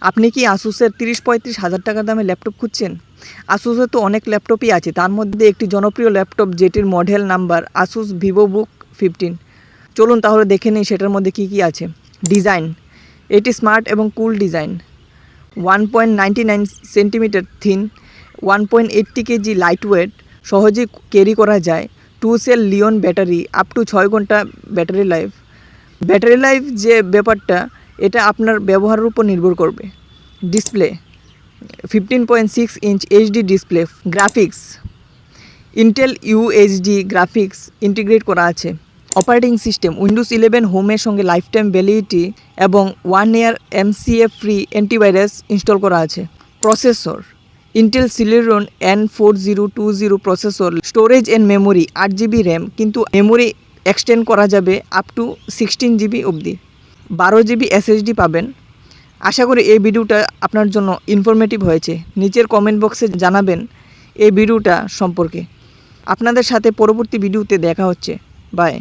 আপনি কি আসুসের 30-35 হাজার টাকা দামে ল্যাপটপ খুঁজছেন? আসুসের তো অনেক ল্যাপটপই আছে, তার মধ্যে একটি জনপ্রিয় ল্যাপটপ যেটির মডেল নাম্বার Asus Vivobook 15। চলুন তাহলে দেখে নিই সেটার মধ্যে কি কি আছে। ডিজাইন, এটি স্মার্ট এবং cool design. 1.99 centimetre thin, 1.80 kg light weight, সহজেই ক্যারি করা যায়। 2 cell lion battery, up to 6 ঘন্টা ব্যাটারি লাইফ। ব্যাটারি লাইফ যে ব্যাপারটা, এটা আপনার ব্যবহারের উপর নির্ভর করবে। Display 15.6 inch HD display. Graphics, Intel UHD graphics integrate করা আছে। অপারেটিং সিস্টেম উইন্ডোজ 11 হোমের সঙ্গে লাইফ টাইম ভ্যালিডিটি এবং 1 ইয়ার MCA ফ্রি অ্যান্টিভাইরাস ইনস্টল করা আছে। Processor Intel Celeron N4020 processor. Storage and memory 8GB RAM, কিন্তু মেমোরি এক্সটেন্ড করা যাবে আপ টু 16GB অবধি। 12GB SSD পাবেন। আশা করি এই ভিডিওটা আপনার জন্য ইনফরমেটিভ হয়েছে। নিচের কমেন্ট বক্সে জানাবেন এই ভিডিওটা সম্পর্কে। আপনাদের সাথে পরবর্তী ভিডিওতে দেখা হচ্ছে। বাই।